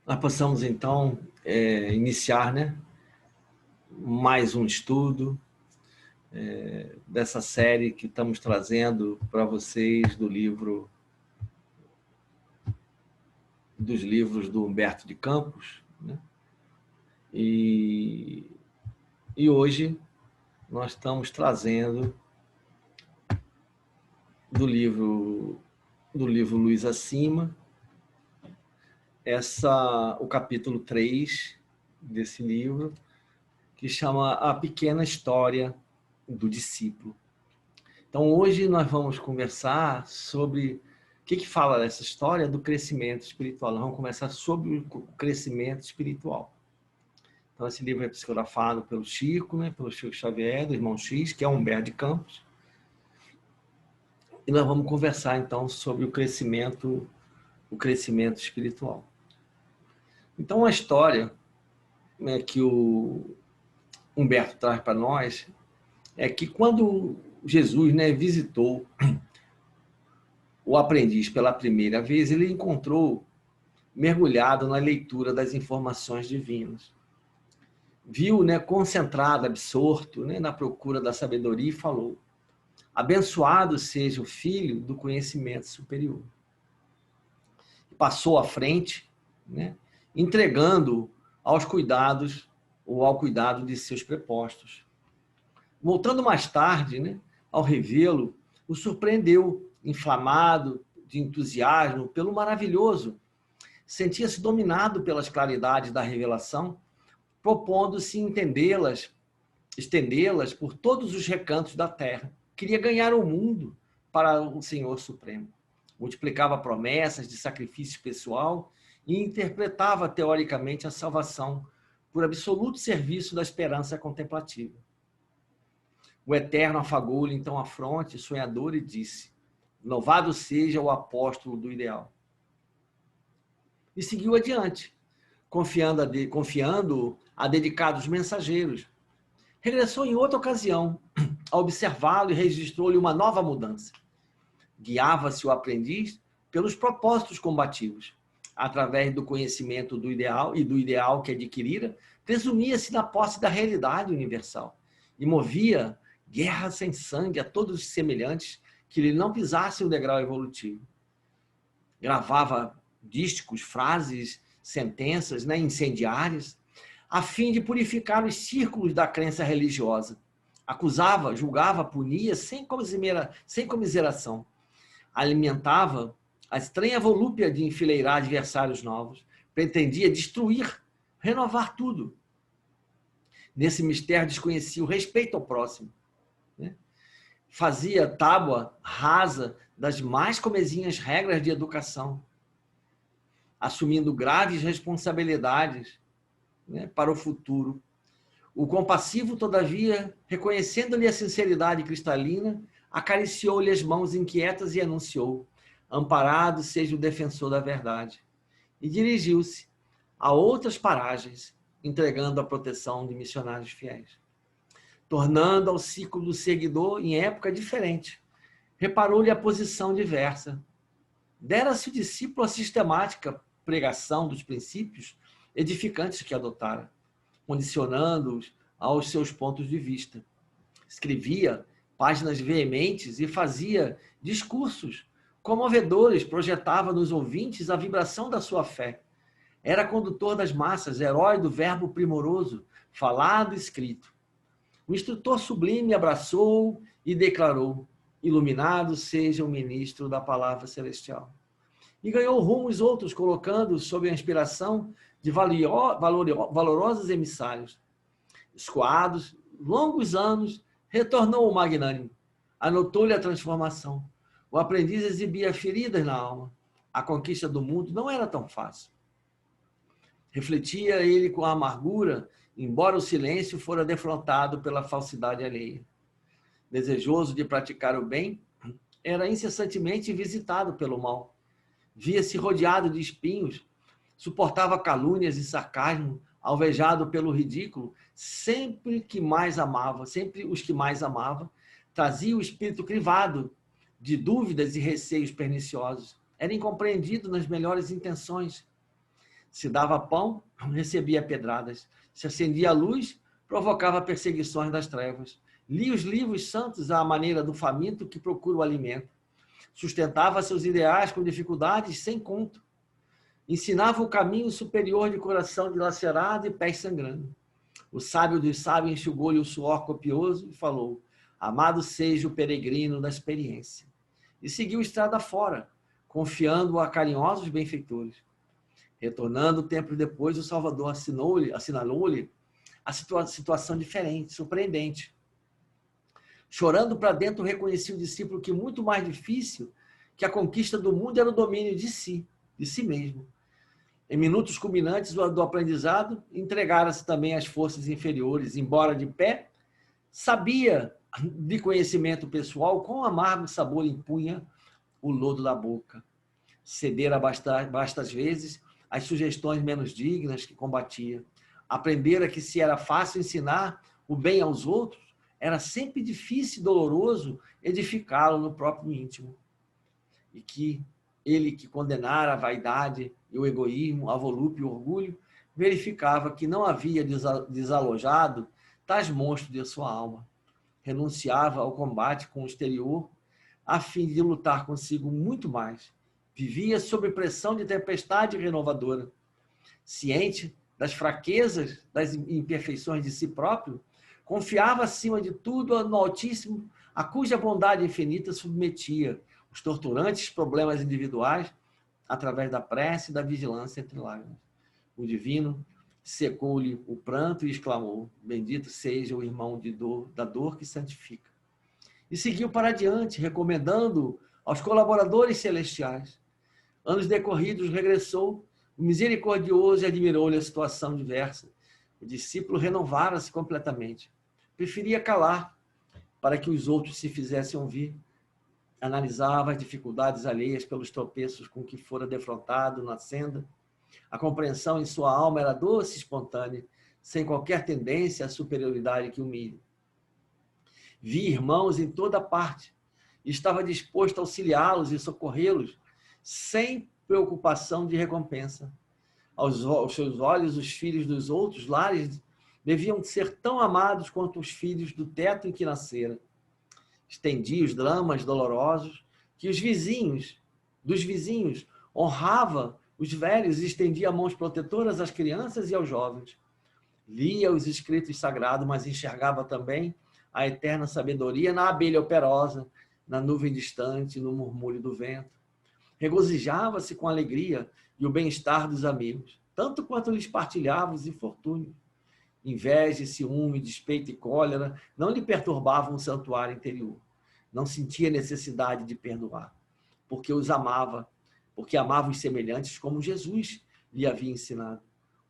Nós possamos, então, iniciar, né, mais um estudo dessa série que estamos trazendo para vocês dos livros do Humberto de Campos, né? E hoje nós estamos trazendo do livro Luz Acima, o capítulo 3 desse livro, que chama A Pequena História do Discípulo. Então, hoje nós vamos conversar sobre o que fala dessa história do crescimento espiritual. Nós vamos conversar sobre o crescimento espiritual. Então, esse livro é psicografado pelo Chico, né, pelo Chico Xavier, do irmão X, que é Humberto de Campos. E nós vamos conversar, então, sobre o crescimento espiritual. Então, a história, né, que o Humberto traz para nós é que quando Jesus, né, visitou o aprendiz pela primeira vez, ele encontrou mergulhado na leitura das informações divinas. Viu, né, concentrado, absorto, né, na procura da sabedoria e falou: abençoado seja o filho do conhecimento superior. Passou à frente, né, entregando aos cuidados ou ao cuidado de seus prepostos. Voltando mais tarde, né, ao revê-lo, o surpreendeu, inflamado de entusiasmo pelo maravilhoso. Sentia-se dominado pelas claridades da revelação, propondo-se estendê-las por todos os recantos da terra. Queria ganhar o mundo para o Senhor Supremo. Multiplicava promessas de sacrifício pessoal e interpretava teoricamente a salvação por absoluto serviço da esperança contemplativa. O Eterno afagou-lhe então a fronte, sonhador, e disse: louvado seja o apóstolo do ideal. E seguiu adiante, confiando a dedicados mensageiros. Regressou em outra ocasião, a observá-lo, e registrou-lhe uma nova mudança. Guiava-se o aprendiz pelos propósitos combativos. Através do conhecimento do ideal e do ideal que adquirira, presumia-se na posse da realidade universal e movia guerra sem sangue a todos os semelhantes que lhe não pisassem o degrau evolutivo. Gravava dísticos, frases, sentenças, né, incendiárias, a fim de purificar os círculos da crença religiosa. Acusava, julgava, punia sem comiseração. Alimentava a estranha volúpia de enfileirar adversários novos. Pretendia destruir, renovar tudo. Nesse mistério desconhecia o respeito ao próximo. Fazia tábua rasa das mais comezinhas regras de educação, assumindo graves responsabilidades, né, para o futuro. O compassivo, todavia, reconhecendo-lhe a sinceridade cristalina, acariciou-lhe as mãos inquietas e anunciou: amparado seja o defensor da verdade. E dirigiu-se a outras paragens, entregando a proteção de missionários fiéis. Tornando ao ciclo do seguidor em época diferente. Reparou-lhe a posição diversa. Dera-se o discípulo a sistemática pregação dos princípios edificantes que adotara, condicionando-os aos seus pontos de vista. Escrevia páginas veementes e fazia discursos comovedores, projetava nos ouvintes a vibração da sua fé. Era condutor das massas, herói do verbo primoroso, falado e escrito. O instrutor sublime abraçou e declarou: iluminado seja o ministro da palavra celestial. E ganhou rumos outros, colocando sob a inspiração de valorosos emissários. Escoados, longos anos, retornou o magnânimo. Anotou-lhe a transformação. O aprendiz exibia feridas na alma. A conquista do mundo não era tão fácil. Refletia ele com amargura, embora o silêncio fora defrontado pela falsidade alheia. Desejoso de praticar o bem, era incessantemente visitado pelo mal. Via-se rodeado de espinhos, suportava calúnias e sarcasmo, alvejado pelo ridículo, sempre os que mais amava, trazia o espírito crivado de dúvidas e receios perniciosos. Era incompreendido nas melhores intenções. Se dava pão, recebia pedradas. Se acendia a luz, provocava perseguições das trevas. Lia os livros santos à maneira do faminto que procura o alimento. Sustentava seus ideais com dificuldades sem conto. Ensinava o caminho superior de coração dilacerado e pés sangrando. O sábio dos sábios enxugou-lhe o suor copioso e falou: amado seja o peregrino da experiência. E seguiu estrada fora, confiando-o a carinhosos benfeitores. Retornando tempos depois, o Salvador assinalou-lhe a situação diferente, surpreendente. Chorando para dentro, reconhecia o discípulo que muito mais difícil que a conquista do mundo era o domínio de si mesmo. Em minutos culminantes do aprendizado, entregara-se também às forças inferiores, embora de pé, sabia de conhecimento pessoal quão amargo sabor impunha o lodo da boca. Cedera bastas vezes às sugestões menos dignas que combatia. Aprendera que se era fácil ensinar o bem aos outros, era sempre difícil e doloroso edificá-lo no próprio íntimo. E que ele que condenara a vaidade e o egoísmo, a volúpia e o orgulho, verificava que não havia desalojado tais monstros de sua alma. Renunciava ao combate com o exterior, a fim de lutar consigo muito mais. Vivia sob pressão de tempestade renovadora. Ciente das fraquezas, das imperfeições de si próprio, confiava acima de tudo no Altíssimo, a cuja bondade infinita submetia os torturantes problemas individuais através da prece e da vigilância entre lágrimas. O divino secou-lhe o pranto e exclamou: bendito seja o irmão da dor que santifica. E seguiu para adiante, recomendando aos colaboradores celestiais. Anos decorridos, regressou, o misericordioso, e admirou-lhe a situação diversa. O discípulo renovara-se completamente. Preferia calar para que os outros se fizessem ouvir. Analisava as dificuldades alheias pelos tropeços com que fora defrontado na senda. A compreensão em sua alma era doce e espontânea, sem qualquer tendência à superioridade que humilhe. Via irmãos em toda parte e estava disposto a auxiliá-los e socorrê-los, sem preocupação de recompensa. Aos seus olhos, os filhos dos outros lares deviam ser tão amados quanto os filhos do teto em que nasceram. Estendia os dramas dolorosos que dos vizinhos, honrava os velhos e estendia mãos protetoras às crianças e aos jovens. Lia os escritos sagrados, mas enxergava também a eterna sabedoria na abelha operosa, na nuvem distante, no murmúrio do vento. Regozijava-se com a alegria e o bem-estar dos amigos, tanto quanto lhes partilhava os infortúnios. Inveja, ciúme, despeito e cólera não lhe perturbavam o santuário interior. Não sentia necessidade de perdoar, porque os amava, porque amava os semelhantes como Jesus lhe havia ensinado.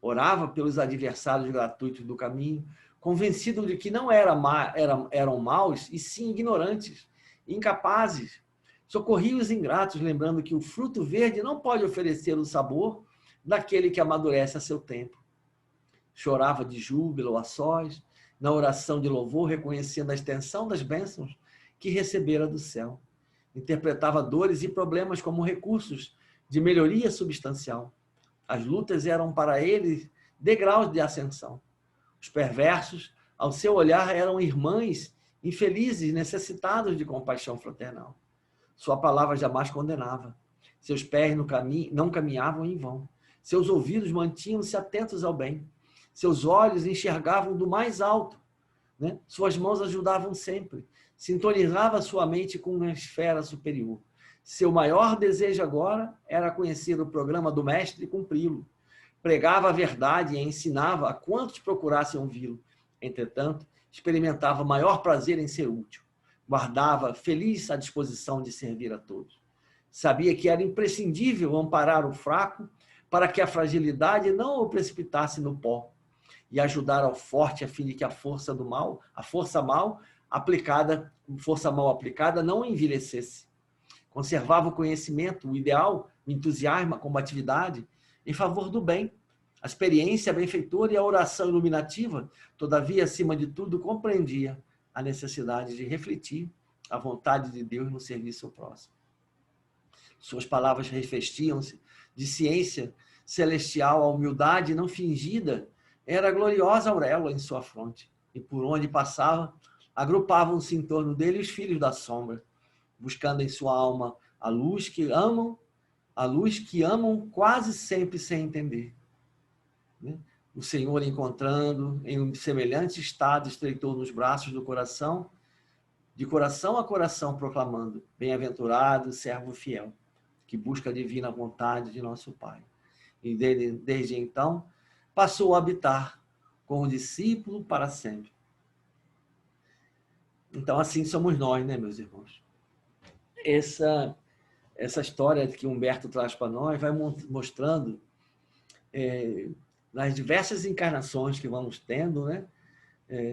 Orava pelos adversários gratuitos do caminho, convencido de que não eram maus, e sim ignorantes, incapazes. Socorria os ingratos, lembrando que o fruto verde não pode oferecer o sabor daquele que amadurece a seu tempo. Chorava de júbilo a sós, na oração de louvor, reconhecendo a extensão das bênçãos que recebera do céu. Interpretava dores e problemas como recursos de melhoria substancial. As lutas eram para ele degraus de ascensão. Os perversos, ao seu olhar, eram irmãs infelizes, necessitados de compaixão fraternal. Sua palavra jamais condenava. Seus pés não caminhavam em vão. Seus ouvidos mantinham-se atentos ao bem. Seus olhos enxergavam do mais alto. Né? Suas mãos ajudavam sempre. Sintonizava sua mente com uma esfera superior. Seu maior desejo agora era conhecer o programa do mestre e cumpri-lo. Pregava a verdade e ensinava a quantos procurassem ouvi-lo. Entretanto, experimentava maior prazer em ser útil. Guardava feliz a disposição de servir a todos. Sabia que era imprescindível amparar o fraco para que a fragilidade não o precipitasse no pó e ajudar ao forte a fim de que a força mal aplicada não envelhecesse. Conservava o conhecimento, o ideal, o entusiasmo, a combatividade em favor do bem, a experiência benfeitora e a oração iluminativa. Todavia, acima de tudo, compreendia a necessidade de refletir a vontade de Deus no serviço ao próximo. Suas palavras revestiam-se de ciência celestial, a humildade não fingida, era a gloriosa auréola em sua fronte. E por onde passava, agrupavam-se em torno dele os filhos da sombra, buscando em sua alma a luz que amam quase sempre sem entender. O Senhor, encontrando em um semelhante estado, estreitou nos braços do coração, de coração a coração, proclamando: bem-aventurado, servo fiel, que busca a divina vontade de nosso Pai. E desde então, passou a habitar com o discípulo para sempre. Então, assim somos nós, né, meus irmãos? Essa história que Humberto traz para nós vai mostrando, nas diversas encarnações que vamos tendo, né?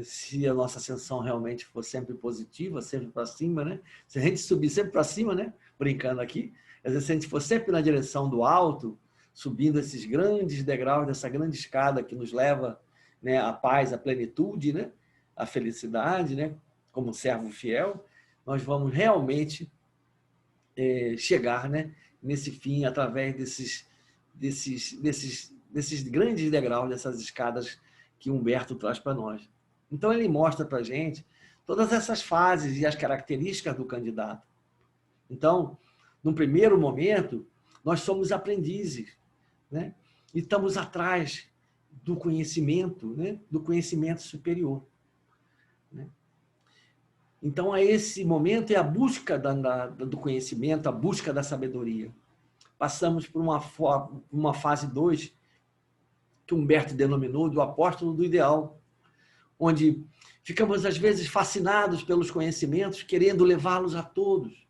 Se a nossa ascensão realmente for sempre positiva, sempre para cima, né? Se a gente subir sempre para cima, né? Brincando aqui, às vezes se a gente for sempre na direção do alto, subindo esses grandes degraus, dessa grande escada que nos leva, né, à paz, à plenitude, né? À felicidade, né? Como servo fiel, nós vamos realmente chegar, né, nesse fim através desses grandes degraus, dessas escadas que Humberto traz para nós. Então, ele mostra para a gente todas essas fases e as características do candidato. Então, num primeiro momento, nós somos aprendizes, né? E estamos atrás do conhecimento, né? Do conhecimento superior, né? Então, esse momento é a busca do conhecimento, a busca da sabedoria. Passamos por uma fase 2, que Humberto denominou do apóstolo do ideal, onde ficamos, às vezes, fascinados pelos conhecimentos, querendo levá-los a todos,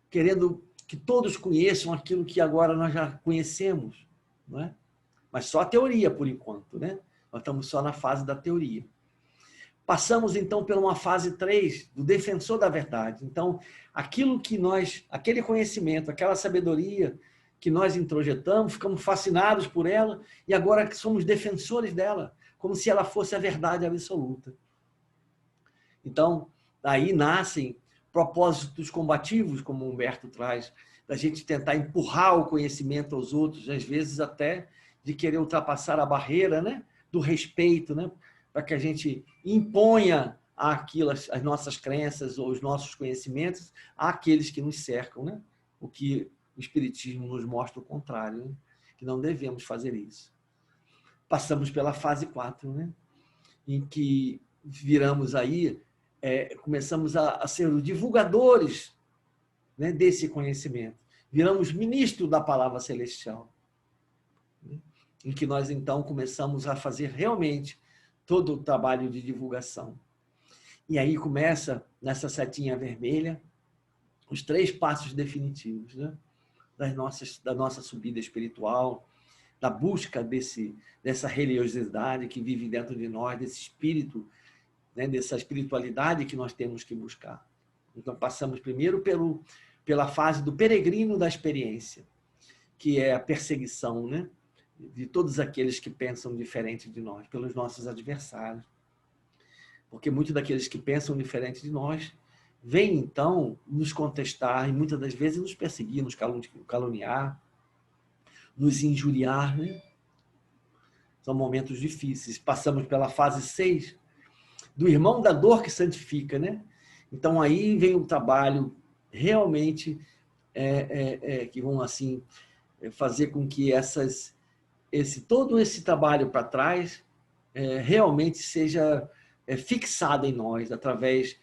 querendo que todos conheçam aquilo que agora nós já conhecemos, não é? Mas só a teoria, por enquanto, né? Nós estamos só na fase da teoria. Passamos, então, por uma fase 3, do defensor da verdade. Então, aquele conhecimento, aquela sabedoria que nós introjetamos, ficamos fascinados por ela e agora que somos defensores dela, como se ela fosse a verdade absoluta. Então, daí nascem propósitos combativos, como Humberto traz, da gente tentar empurrar o conhecimento aos outros, às vezes até de querer ultrapassar a barreira, né, do respeito, né, para que a gente imponha as nossas crenças ou os nossos conhecimentos àqueles que nos cercam, né? O que o Espiritismo nos mostra o contrário, né? Que não devemos fazer isso. Passamos pela fase 4, né? Em que viramos aí, começamos a ser os divulgadores, né, desse conhecimento. Viramos ministro da palavra celestial, né? Em que nós, então, começamos a fazer realmente todo o trabalho de divulgação. E aí começa, nessa setinha vermelha, os 3 passos definitivos, né? Da nossa subida espiritual, da busca dessa religiosidade que vive dentro de nós, desse espírito, né? Dessa espiritualidade que nós temos que buscar. Então, passamos primeiro pela fase do peregrino da experiência, que é a perseguição, né, de todos aqueles que pensam diferente de nós, pelos nossos adversários. Porque muitos daqueles que pensam diferente de nós vêm, então, nos contestar e muitas das vezes nos perseguir, nos caluniar, nos injuriar, né? São momentos difíceis. Passamos pela fase 6, do irmão da dor que santifica, né? Então, aí vem o trabalho realmente que vão, assim, fazer com que todo esse trabalho para trás realmente seja fixado em nós, através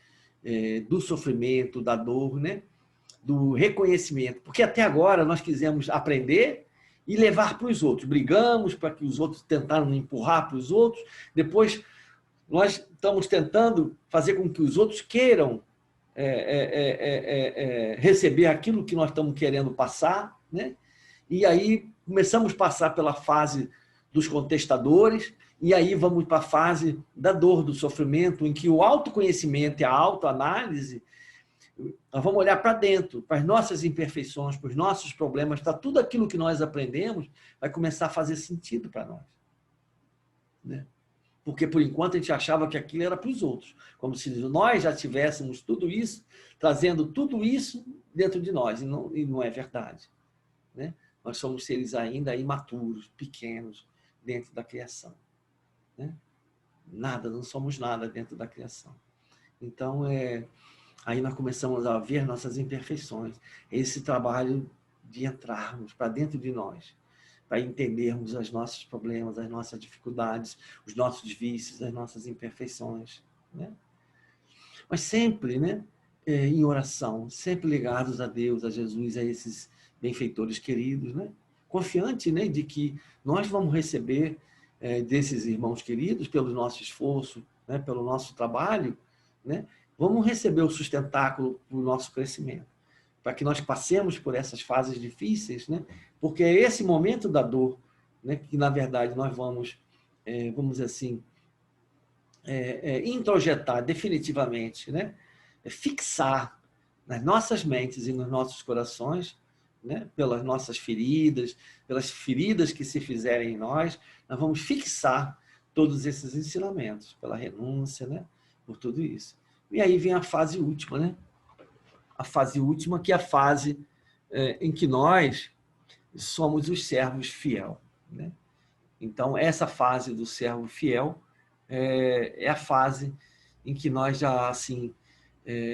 do sofrimento, da dor, né? Do reconhecimento. Porque até agora nós quisemos aprender e levar para os outros. Brigamos para que os outros tentaram empurrar para os outros. Depois, nós estamos tentando fazer com que os outros queiram receber aquilo que nós estamos querendo passar, né? E aí começamos a passar pela fase dos contestadores, e aí vamos para a fase da dor, do sofrimento, em que o autoconhecimento e a autoanálise, nós vamos olhar para dentro, para as nossas imperfeições, para os nossos problemas, para tudo aquilo que nós aprendemos, vai começar a fazer sentido para nós, né? Porque, por enquanto, a gente achava que aquilo era para os outros, como se nós já tivéssemos tudo isso, trazendo tudo isso dentro de nós, e não é verdade, né? Nós somos seres ainda imaturos, pequenos, dentro da criação, né? Nada, não somos nada dentro da criação. Então, aí nós começamos a ver nossas imperfeições. Esse trabalho de entrarmos para dentro de nós, para entendermos os nossos problemas, as nossas dificuldades, os nossos vícios, as nossas imperfeições, né? Mas sempre, né, em oração, sempre ligados a Deus, a Jesus, a esses benfeitores queridos, né? Confiante, né, de que nós vamos receber desses irmãos queridos, pelo nosso esforço, né, pelo nosso trabalho, né, vamos receber o sustentáculo para o nosso crescimento, para que nós passemos por essas fases difíceis, né, porque é esse momento da dor, né, que, na verdade, nós vamos dizer assim, introjetar definitivamente, né, fixar nas nossas mentes e nos nossos corações, né, pelas nossas feridas, pelas feridas que se fizerem em nós, nós vamos fixar todos esses ensinamentos, pela renúncia, né, por tudo isso. E aí vem a fase última, né? A fase última, que é a fase em que nós somos os servos fiel, né? Então, essa fase do servo fiel é a fase em que nós já, assim,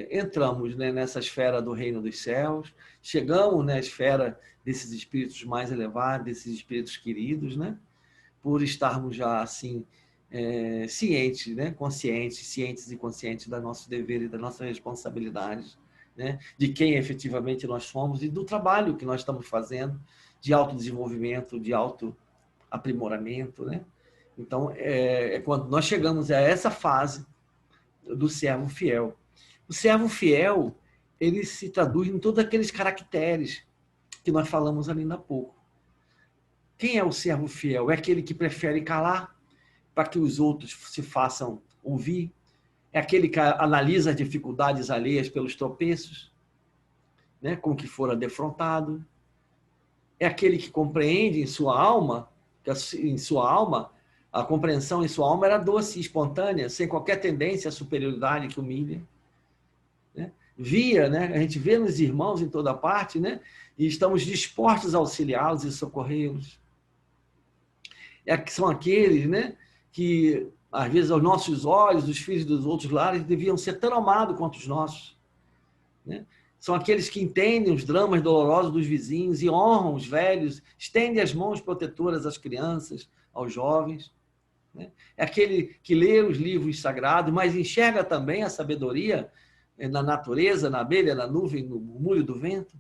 entramos, né, nessa esfera do reino dos céus, chegamos na esfera desses espíritos mais elevados, desses espíritos queridos, né, por estarmos já, assim, cientes, né, cientes e conscientes do nosso dever e das nossas responsabilidades, né, de quem efetivamente nós somos e do trabalho que nós estamos fazendo de autodesenvolvimento, de autoaprimoramento, né? Então, quando nós chegamos a essa fase do servo fiel. O servo fiel, ele se traduz em todos aqueles caracteres que nós falamos ali há pouco. Quem é o servo fiel? É aquele que prefere calar para que os outros se façam ouvir? É aquele que analisa as dificuldades alheias pelos tropeços, né, com que fora defrontado? É aquele que compreende em sua alma, a compreensão em sua alma era doce e espontânea, sem qualquer tendência à superioridade que humilha, né? Via, né? A gente vê nos irmãos em toda parte, né? E estamos dispostos a auxiliá-los e socorrê-los. São aqueles, né, que, às vezes, aos nossos olhos, os filhos dos outros lares deviam ser tão amados quanto os nossos, né? São aqueles que entendem os dramas dolorosos dos vizinhos e honram os velhos, estendem as mãos protetoras às crianças, aos jovens, né? É aquele que lê os livros sagrados, mas enxerga também a sabedoria na natureza, na abelha, na nuvem, no murmúrio do vento.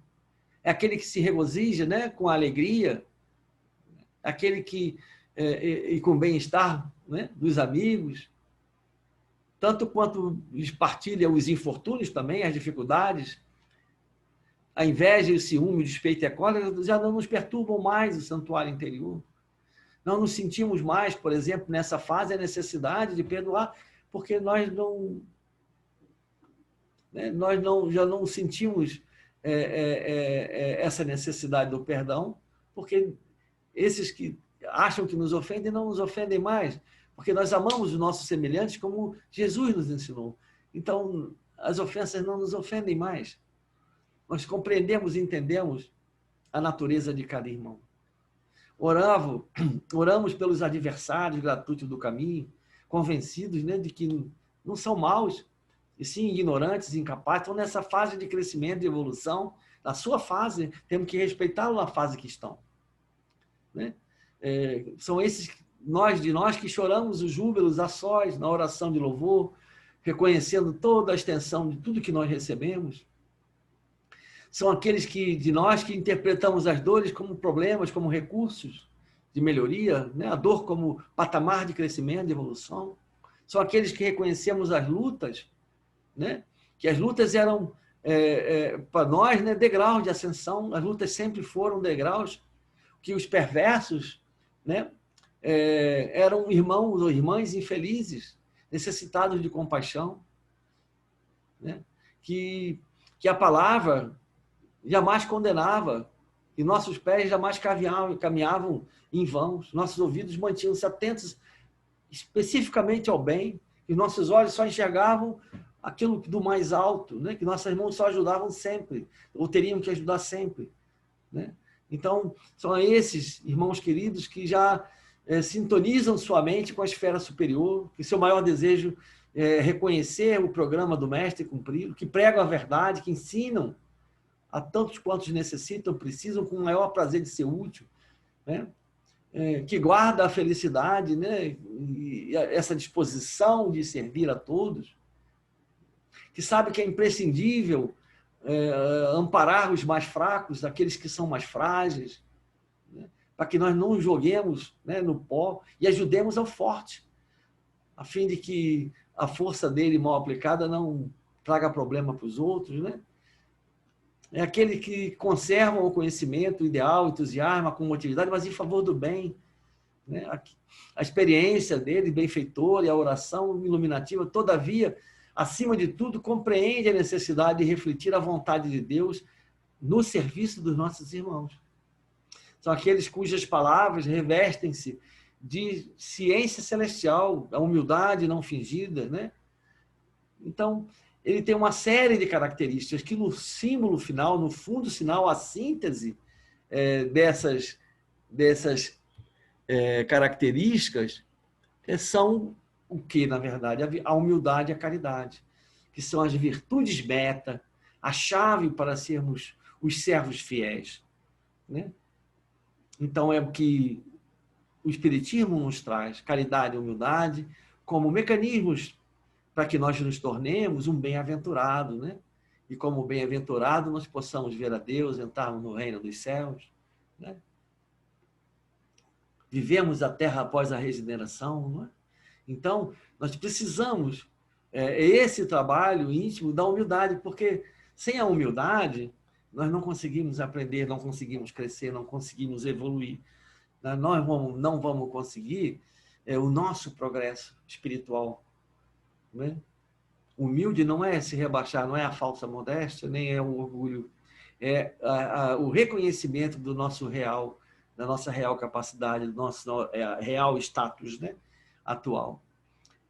É aquele que se regozija, né, com alegria, aquele que e com bem-estar, né, dos amigos, tanto quanto lhes partilha os infortúnios também, as dificuldades. A inveja e o ciúme, o despeito e a cólera já não nos perturbam mais o santuário interior. Não nos sentimos mais, por exemplo, nessa fase, a necessidade de perdoar, porque nós já não sentimos essa necessidade do perdão, porque esses que acham que nos ofendem não nos ofendem mais, porque nós amamos os nossos semelhantes como Jesus nos ensinou. Então, as ofensas não nos ofendem mais. Nós compreendemos e entendemos a natureza de cada irmão. Oramos pelos adversários gratuitos do caminho, convencidos, né, de que não são maus, e sim ignorantes, incapazes, estão nessa fase de crescimento e evolução. Na sua fase, temos que respeitá-los na fase que estão, né? São esses de nós que choramos os júbilos a sós na oração de louvor, reconhecendo toda a extensão de tudo que nós recebemos. São aqueles de nós que interpretamos as dores como problemas, como recursos de melhoria, né? A dor como patamar de crescimento, de evolução. São aqueles que reconhecemos as lutas, né? Que as lutas eram, para nós, né, degraus de ascensão. As lutas sempre foram degraus, que os perversos, né, eram irmãos ou irmãs infelizes, necessitados de compaixão, né? Que a palavra jamais condenava, e nossos pés jamais caminhavam em vão, nossos ouvidos mantinham-se atentos especificamente ao bem, e nossos olhos só enxergavam aquilo do mais alto, né? Que nossas mãos só ajudavam sempre, ou teriam que ajudar sempre, né? Então, são esses irmãos queridos que já sintonizam sua mente com a esfera superior, que seu maior desejo é reconhecer o programa do Mestre e cumpri-lo, que pregam a verdade, que ensinam a tantos quantos necessitam, precisam, com o maior prazer de ser útil, né? Que guarda a felicidade, né? E essa disposição de servir a todos, que sabe que é imprescindível amparar os mais fracos, aqueles que são mais frágeis, né? Para que nós não joguemos, né, no pó e ajudemos ao forte, a fim de que a força dele mal aplicada não traga problema para os outros, né? É aquele que conserva o conhecimento, o ideal, o entusiasmo, a combatividade, mas em favor do bem, né? A experiência dele, benfeitor, e a oração iluminativa, todavia, acima de tudo, compreende a necessidade de refletir a vontade de Deus no serviço dos nossos irmãos. São aqueles cujas palavras revestem-se de ciência celestial, a humildade não fingida, né? Então, ele tem uma série de características que no símbolo final, no fundo sinal, a síntese dessas características são o que, na verdade? A humildade e a caridade, que são as virtudes beta, a chave para sermos os servos fiéis, né? Então, é o que o Espiritismo nos traz, caridade e humildade, como mecanismos para que nós nos tornemos um bem-aventurado, né? E como bem-aventurado, nós possamos ver a Deus, entrarmos no reino dos céus, né? Vivemos a terra após a regeneração, não é? Então, nós precisamos esse trabalho íntimo da humildade, porque sem a humildade, nós não conseguimos aprender, não conseguimos crescer, não conseguimos evoluir. Nós não vamos conseguir o nosso progresso espiritual, né? Humilde não é se rebaixar, não é a falsa modéstia, nem é o orgulho. É o reconhecimento do nosso real, da nossa real capacidade, do nosso real status, né, atual.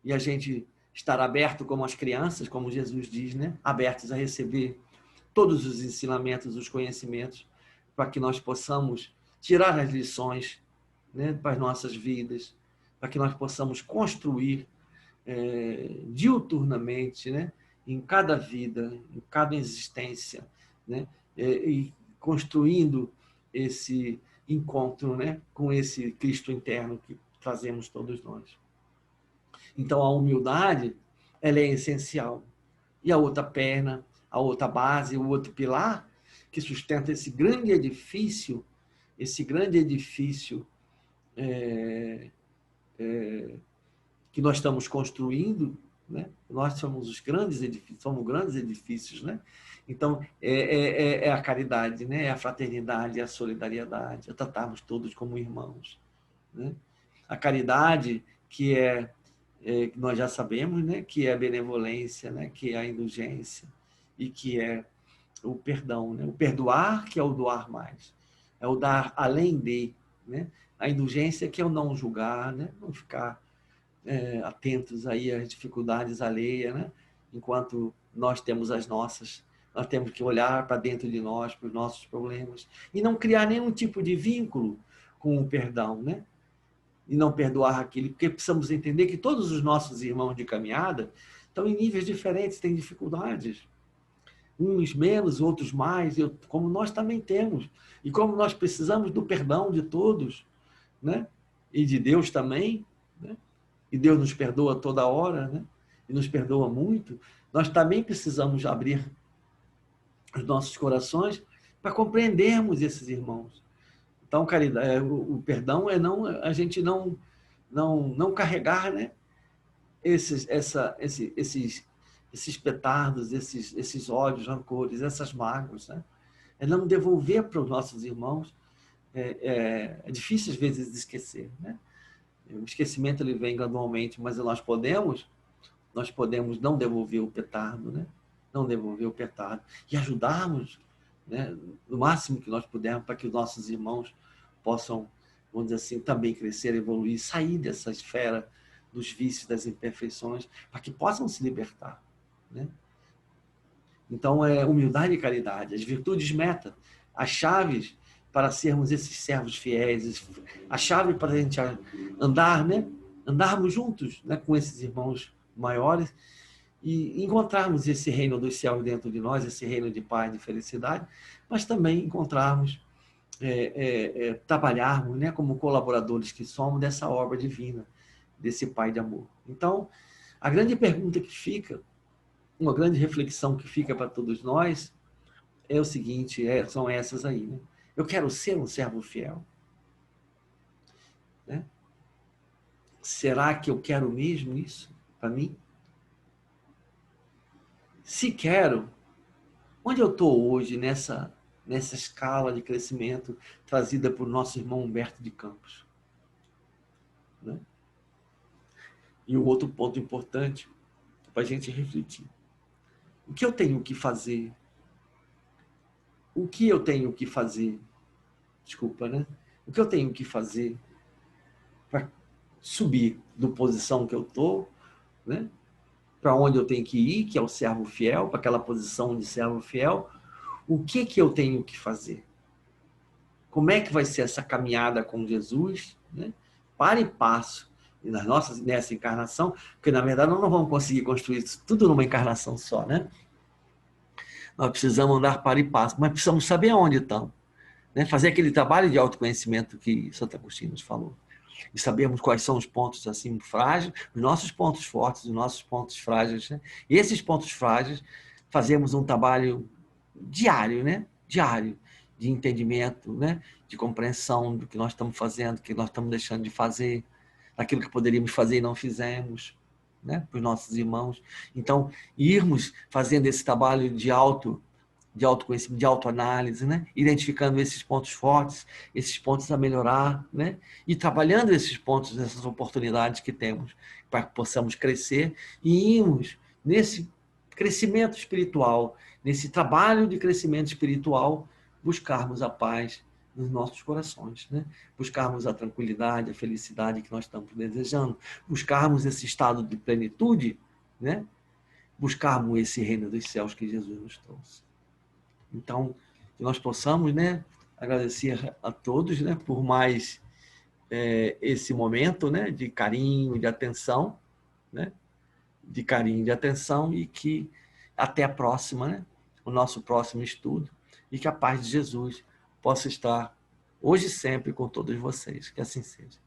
E a gente estar aberto como as crianças, como Jesus diz, né, abertos a receber todos os ensinamentos, os conhecimentos, para que nós possamos tirar as lições, né, para as nossas vidas, para que nós possamos construir diuturnamente, né, em cada vida, em cada existência, né, e construindo esse encontro, né, com esse Cristo interno que trazemos todos nós. Então, a humildade, ela é essencial. E a outra perna, a outra base, o outro pilar que sustenta esse grande edifício que nós estamos construindo, né? Nós somos grandes edifícios, né? Então, é a caridade, né? É a fraternidade, é a solidariedade, é tratarmos todos como irmãos, né? A caridade, que nós já sabemos, né? Que é a benevolência, né? Que é a indulgência e que é o perdão, né? O perdoar, que é o doar mais, é o dar além de, né? A indulgência, que é o não julgar, né? Não ficar atentos aí às dificuldades alheias, né? Enquanto nós temos as nossas, nós temos que olhar para dentro de nós, para os nossos problemas, e não criar nenhum tipo de vínculo com o perdão, né? E não perdoar aquilo, porque precisamos entender que todos os nossos irmãos de caminhada estão em níveis diferentes, têm dificuldades. Uns menos, outros mais, como nós também temos. E como nós precisamos do perdão de todos, né? E de Deus também, né? E Deus nos perdoa toda hora, né? E nos perdoa muito, nós também precisamos abrir os nossos corações para compreendermos esses irmãos. Então, caridade, o perdão é a gente não carregar, né, esses petardos, esses ódios, rancores, essas mágoas, né? É não devolver para os nossos irmãos. É difícil às vezes de esquecer, né? O esquecimento ele vem gradualmente, mas nós podemos não devolver o petardo, né? Não devolver o petardo e ajudarmos, né, no máximo que nós pudermos, para que os nossos irmãos possam, vamos dizer assim, também crescer, evoluir, sair dessa esfera dos vícios, das imperfeições, para que possam se libertar, né? Então, é humildade e caridade, as virtudes meta, as chaves para sermos esses servos fiéis, a chave para a gente andar, né? Andarmos juntos, né, com esses irmãos maiores e encontrarmos esse reino dos céus dentro de nós, esse reino de paz, de felicidade, mas também encontrarmos, trabalharmos, né, como colaboradores que somos dessa obra divina, desse Pai de amor. Então, a grande pergunta que fica, uma grande reflexão que fica para todos nós é o seguinte, são essas aí, né? Eu quero ser um servo fiel, né? Será que eu quero mesmo isso para mim? Se quero, onde eu estou hoje nessa escala de crescimento trazida por nosso irmão Humberto de Campos, né? E o outro ponto importante para a gente refletir. O que eu tenho que fazer? O que eu tenho que fazer? Desculpa, né? O que eu tenho que fazer para subir do posição que eu estou, né? Para onde eu tenho que ir, que é o servo fiel, para aquela posição de servo fiel? O que eu tenho que fazer? Como é que vai ser essa caminhada com Jesus, né? Para e passo, nessa encarnação, porque na verdade nós não vamos conseguir construir isso tudo numa encarnação só, né? Nós precisamos andar para e passo, mas precisamos saber aonde estamos, né? Fazer aquele trabalho de autoconhecimento que Santo Agostinho nos falou. E sabermos quais são os pontos assim frágeis, os nossos pontos fortes, os nossos pontos frágeis, né? E esses pontos frágeis, fazemos um trabalho diário, né? Diário, de entendimento, né? De compreensão do que nós estamos fazendo, do que nós estamos deixando de fazer, daquilo que poderíamos fazer e não fizemos, né? Para os nossos irmãos. Então, irmos fazendo esse trabalho de autoconhecimento, de autoanálise, né? Identificando esses pontos fortes, esses pontos a melhorar, né? E trabalhando esses pontos, essas oportunidades que temos para que possamos crescer e irmos nesse crescimento espiritual, nesse trabalho de crescimento espiritual, buscarmos a paz nos nossos corações, né? Buscarmos a tranquilidade, a felicidade que nós estamos desejando, buscarmos esse estado de plenitude, né? Buscarmos esse reino dos céus que Jesus nos trouxe. Então, que nós possamos, né, agradecer a todos, né, por mais esse momento, né, de carinho, de atenção, né, de carinho, de atenção, e que até a próxima, né, o nosso próximo estudo, e que a paz de Jesus possa estar hoje e sempre com todos vocês. Que assim seja.